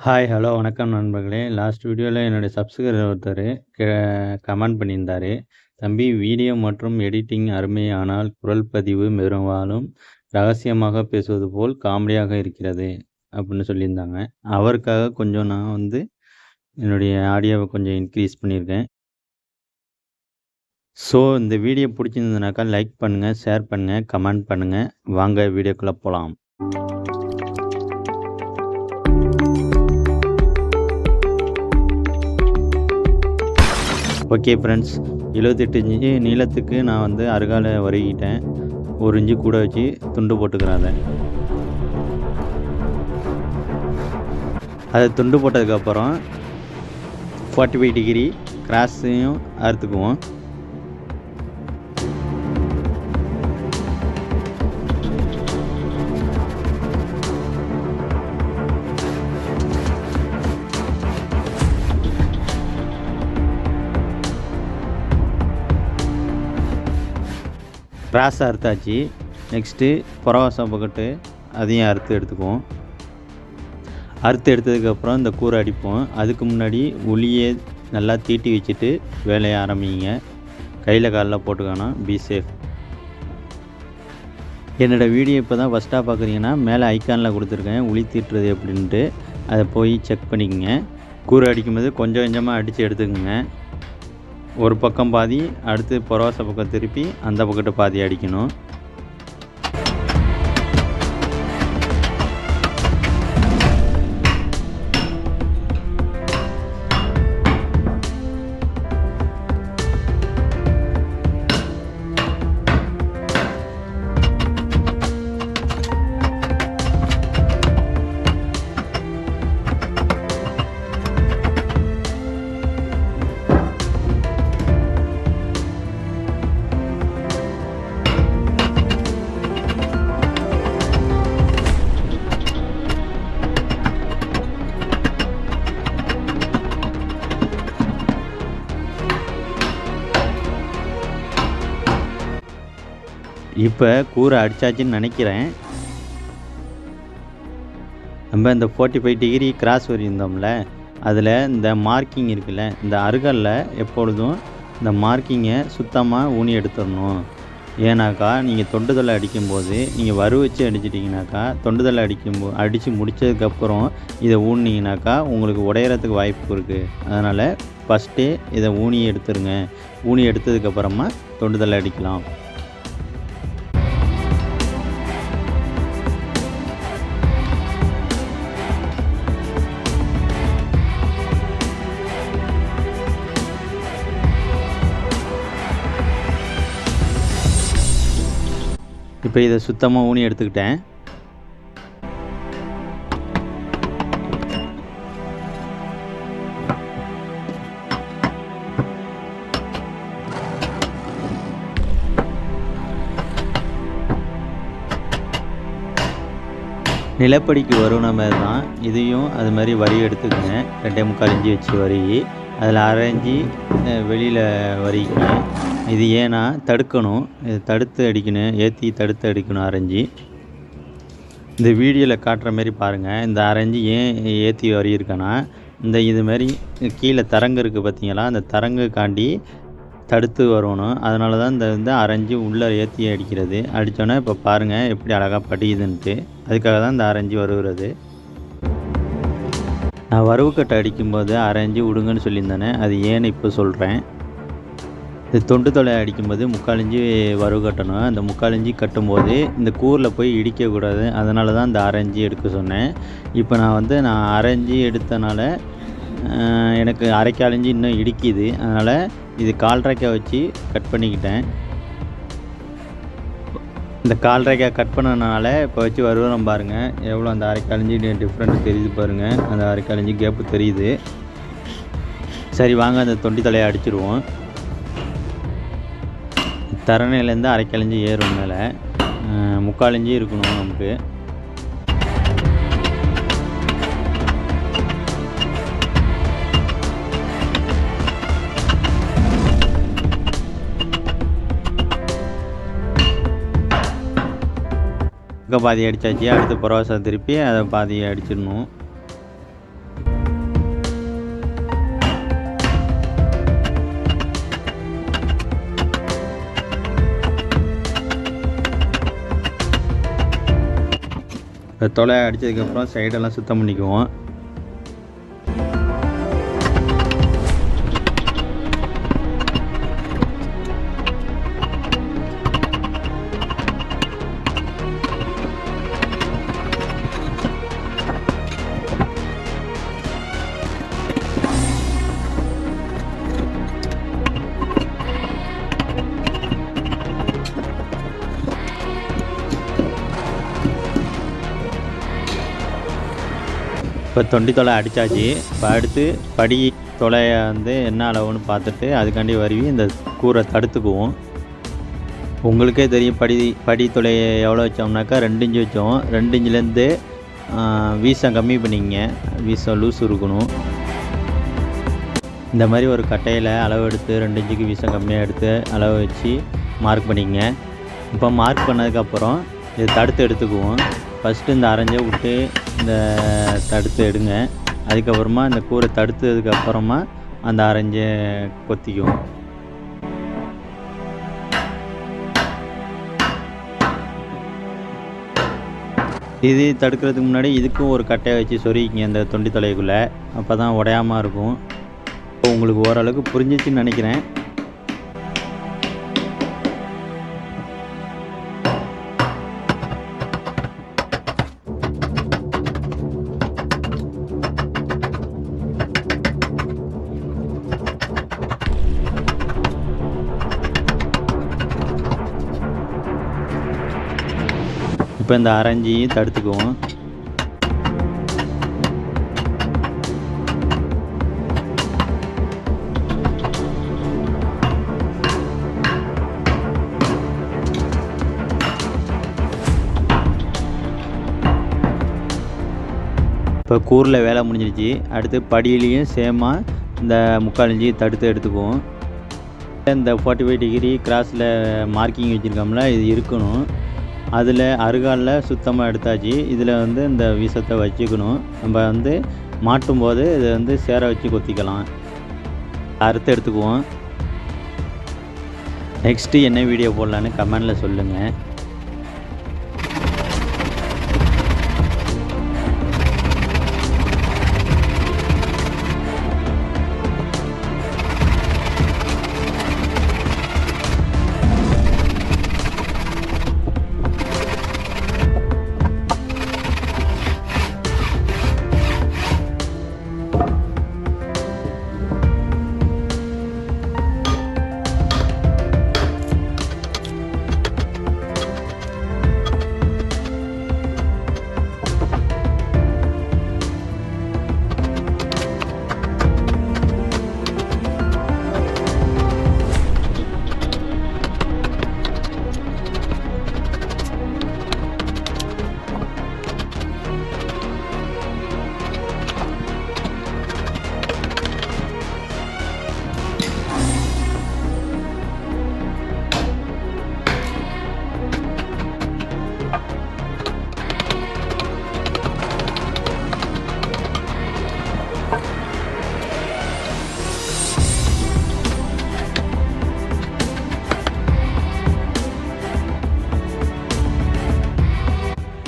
Hi, hello, வணக்கம் நண்பர்களே. Last வீடியோல என்னுடைய சப்ஸ்கிரைபர் ஒருத்தரு கெ கமெண்ட் பண்ணியிருந்தாரு. "தம்பி, வீடியோ மற்றும் எடிட்டிங் அருமை. ஆனால் குரல் பதிவு பெரும்பாலும் ரகசியமாக பேசுவது போல் காமெடியாக இருக்கிறது." அப்படின்னு சொல்லியிருந்தாங்க. அவருக்காக கொஞ்சம் நான் என்னுடைய ஆடியோவ கொஞ்சம் இன்க்ரீஸ் பண்ணியிருக்கேன். ஸோ இந்த வீடியோ புடிச்சிருந்ததுனாக்கா லைக் பண்ணுங்க, ஷேர் பண்ணுங்க, கமெண்ட் பண்ணுங்க. வாங்க வீடியோக்குள்ள போலாம். ஓகே ஃப்ரெண்ட்ஸ், 78 இன்ச்சு நீளத்துக்கு நான் அருகால வருகிட்டேன். 1 இன்ச்சு கூட வச்சு துண்டு போட்டுக்கிறேன் அதை துண்டு போட்டதுக்கப்புறம் 45 டிகிரி கிராஸையும் அறுத்துக்குவோம். கிராஸ் அறுத்தாச்சு. நெக்ஸ்ட்டு புறவாசம் பக்கட்டு அதையும் அறுத்து எடுத்துக்குவோம். அறுத்து எடுத்ததுக்கப்புறம் இந்த கூரை அடிப்போம். அதுக்கு முன்னாடி உளியை நல்லா தீட்டி வச்சுட்டு வேலையை ஆரம்பிங்க. கையில் காலில் போட்டுக்கணும். Be safe. என்னோடய வீடியோ இப்போ தான் ஃபஸ்ட்டாக பார்க்குறீங்கன்னா மேலே ஐக்கானில் கொடுத்துருக்கேன் உளி தீட்டுறது அப்படின்ட்டு. அதை போய் செக் பண்ணிக்கோங்க. கூரை அடிக்கும்போது கொஞ்சம் கொஞ்சமாக அடித்து எடுத்துக்கோங்க. ஒரு பக்கம் பாதி, அடுத்து புறவாச பக்கம் திருப்பி அந்த பக்கத்து பாதி அடிக்கணும். இப்போ கூரை அடித்தாச்சுன்னு நினைக்கிறேன். நம்ம இந்த 45 டிகிரி கிராஸ் வரையிருந்தோம்ல, அதில் இந்த மார்க்கிங் இருக்குல்ல, இந்த அருகலில் எப்பொழுதும் இந்த மார்க்கிங்கை சுத்தமாக ஊனி எடுத்துடணும். ஏன்னாக்கா நீங்கள் தொண்டுதலை அடிக்கும்போது நீங்கள் வரு வச்சு அடிச்சிட்டிங்கனாக்கா தொண்டுதலை அடித்து முடித்ததுக்கப்புறம் இதை ஊனினீங்கனாக்கா உங்களுக்கு உடையிறதுக்கு வாய்ப்பு இருக்குது. அதனால் ஃபஸ்ட்டே இதை ஊனி எடுத்துருங்க. ஊனி எடுத்ததுக்கப்புறமா தொண்டுதலை அடிக்கலாம். இப்போ இதை சுத்தமாக ஊனி எடுத்துக்கிட்டேன். நிலப்படிக்கு வருன மாதிரி தான் இதையும் அது மாதிரி வரி எடுத்துக்கங்க. 2.25 இன்ச்சு வச்சு வரி, அதில் 1/2 இன்ச்சு வெளியில் வரிங்க. இது ஏன்னா தடுக்கணும், இது தடுத்து அடிக்கணும், ஏற்றி தடுத்து அடிக்கணும் 1/2 இன்ச்சு. இந்த வீடியோவில் காட்டுற மாரி பாருங்கள். இந்த 1/2 இன்ச்சு ஏன் ஏற்றி வரி இருக்கேன்னா, இது மாதிரி கீழே தரங்கு இருக்குது பார்த்தீங்களா, அந்த தரங்குக்காண்டி தடுத்து வரணும். அதனால தான் இந்த 1/2 இன்ச்சு உள்ளே ஏற்றி அடிக்கிறது. அடித்தோன்னே இப்போ பாருங்கள் எப்படி அழகாக படிக்குதுன்ட்டு. அதுக்காக தான் இந்த 1/2 இன்ச்சு வருகிறது. நான் வரவுக்கட்டை அடிக்கும்போது 1/2 இன்ச்சு விடுங்கன்னு சொல்லியிருந்தேனே, அது ஏன்னு இப்போ சொல்கிறேன். இது தொண்டு தொலை அடிக்கும்போது 3/4 இன்ச்சு வரவு கட்டணும். அந்த 3/4 இன்ச்சு கட்டும்போது இந்த கூரில் போய் இடிக்கக்கூடாது. அதனால தான் இந்த 1/2 இன்ச்சு எடுக்க சொன்னேன். இப்போ நான் 1/2 இன்ச்சு எடுத்தனால எனக்கு 1/4 இன்ச்சு இன்னும் இடிக்குது. அதனால் இது 1/4 ரேக்காய் வச்சு கட் பண்ணிக்கிட்டேன். இந்த 1/4 ரேக்காய் கட் பண்ணனால இப்போ வச்சு வருவோம் பாருங்கள். எவ்வளோ அந்த 1/4 இன்ச்சு டிஃப்ரெண்ட் தெரியுது பாருங்கள். அந்த 1/4 இன்ச்சு கேப்பு தெரியுது. சரி வாங்க அந்த தொண்டி தலையை அடிச்சிடுவோம். தரணையிலேருந்து 1/4 இன்ச்சு ஏறும் மேலே. 3/4 இன்ச்சு இருக்கணும் நமக்கு. பாதி அடித்தாச்சு. அடுத்து புறவாசம் திருப்பி அதை பாதியை அடிச்சிடணும். தொலை அடித்ததுக்கப்புறம் சைடெல்லாம் சுத்தம் பண்ணிக்குவோம். இப்போ தொண்டி தொலை அடித்தாச்சு. இப்போ அடுத்து படி தொலையை வந்து என்ன அளவுன்னு பார்த்துட்டு அதுக்காண்டி வருவி இந்த கூரை தடுத்துக்குவோம். உங்களுக்கே தெரியும் படி தொலையை எவ்வளோ வச்சோம்னாக்கா 2 இன்ச்சு வச்சோம். 2 இன்ச்சிலேருந்து வீசம் கம்மி பண்ணிங்க, வீசம் லூஸ் இருக்கணும். இந்த மாதிரி ஒரு கட்டையில் அளவு எடுத்து 2 இன்ச்சுக்கு வீசம் கம்மியாக எடுத்து அளவு வச்சு மார்க் பண்ணிங்க. இப்போ மார்க் பண்ணதுக்கப்புறம் இது தடுத்து எடுத்துக்குவோம். ஃபஸ்ட்டு இந்த அரைஞ்சை விட்டு இந்த தடுத்து எடுங்க. அதுக்கப்புறமா இந்த கூரை தடுத்ததுக்கப்புறமா அந்த அரைஞ்சை கொத்திக்குவோம். இது தடுக்கிறதுக்கு முன்னாடி இதுக்கும் ஒரு கட்டையை வச்சு சொருகிங்க இந்த தொண்டி தொலைக்குள்ளே. அப்போ தான் உடையாமல் இருக்கும். உங்களுக்கு ஓரளவுக்கு புரிஞ்சிச்சுன்னு நினைக்கிறேன். இப்போ இந்த அரைஞ்சியும் தடுத்துக்குவோம். இப்போ கூரில் வேலை முடிஞ்சிருச்சு. அடுத்து படியிலையும் சேமாக இந்த 3/4 இன்ச்சு தடுத்து எடுத்துக்குவோம். இந்த 45 டிகிரி கிராஸில் மார்க்கிங் வச்சுருக்கோம்ல, இது இருக்கணும். அதில் அருகாலில் சுத்தமாக எடுத்தாச்சு. இதில் வந்து இந்த வீசத்தை வச்சுக்கணும். நம்ம வந்து மாட்டும் போது இதை வந்து சேர வச்சு கொத்திக்கலாம். அறுத்து எடுத்துக்குவோம். நெக்ஸ்ட்டு என்ன வீடியோ போடலான்னு கமெண்டில் சொல்லுங்கள்.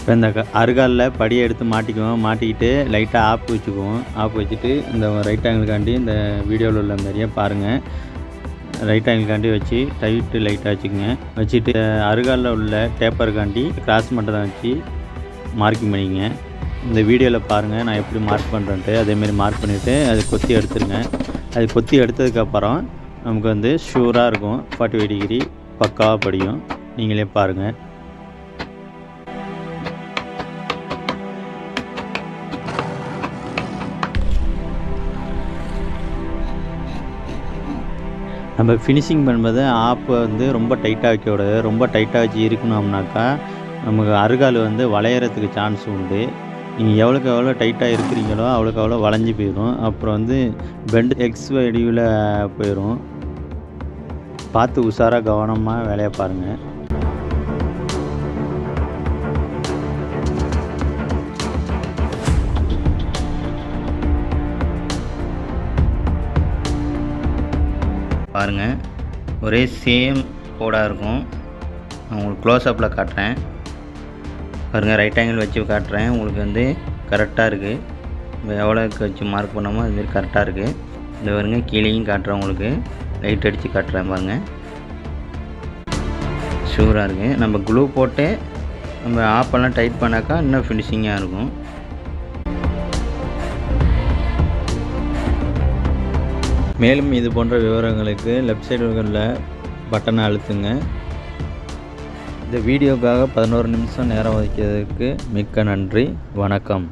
இப்போ இந்த அருகாலில் படியை எடுத்து மாட்டிக்குவோம். மாட்டிக்கிட்டு லைட்டாக ஆப்பு வச்சுக்குவோம். ஆப்பு வச்சுட்டு இந்த ரைட் ஆங்கிள்காண்டி இந்த வீடியோவில் உள்ள மாதிரியே பாருங்கள். ரைட் ஆங்கிள்காண்டி வச்சு டைட்டு லைட்டாக வச்சுக்கோங்க. வச்சுட்டு அருகாலில் உள்ள டேப்பருக்காண்டி கிராஸ் மட்டும் தான் வச்சு மார்க்கிங் பண்ணிக்கங்க. இந்த வீடியோவில் பாருங்கள் நான் எப்படி மார்க் பண்ணுறேன்ட்டு. அதேமாரி மார்க் பண்ணிவிட்டு அது கொத்தி எடுத்துருங்க. அது கொத்தி எடுத்ததுக்கப்புறம் நமக்கு வந்து ஷூராக இருக்கும். 45 டிகிரி பக்காவாக படியும். நீங்களே பாருங்கள். நம்ம ஃபினிஷிங் பண்ணும்போது ஆப்பை வந்து ரொம்ப டைட்டாக வைக்கக்கூடாது. ரொம்ப டைட்டாக வச்சு இருக்கணும்னாக்கா நமக்கு அருகால் வந்து வளையறதுக்கு சான்ஸ் உண்டு. நீங்கள் எவ்வளோக்கு எவ்வளோ டைட்டாக இருக்கிறீங்களோ அவ்வளோக்கு அவ்வளோ வளைஞ்சி போயிடும். அப்புறம் வந்து பெண்டு எக்ஸ் வடிவில் போயிடும். பார்த்து உஷாராக கவனமாக வேலையை பாருங்கள். பாருங்கள், ஒரே சேம் கோடாக இருக்கும். நான் உங்களுக்கு க்ளோஸ்அப்பில் காட்டுறேன். பாருங்கள், ரைட் ஆங்கிள் வச்சு காட்டுறேன். உங்களுக்கு வந்து கரெக்டாக இருக்குது. நம்ம எவ்வளோக்கு வச்சு மார்க் பண்ணோமோ அதுமாரி கரெக்டாக இருக்குது. இந்த பாருங்க, கீழேயும் காட்டுறேன். உங்களுக்கு லைட் அடித்து காட்டுறேன் பாருங்கள். ஷூராக இருக்குது. நம்ம க்ளூ போட்டு நம்ம ஆப்பெல்லாம் டைட் பண்ணாக்கா இன்னும் ஃபினிஷிங்காக இருக்கும். மேலும் இது போன்ற விவரங்களுக்கு லெஃப்ட் சைடு உள்ள பட்டனை அழுத்துங்க. இந்த வீடியோக்காக 11 நிமிஷம் நேரம் ஒதுக்கியதற்கு மிக்க நன்றி. வணக்கம்.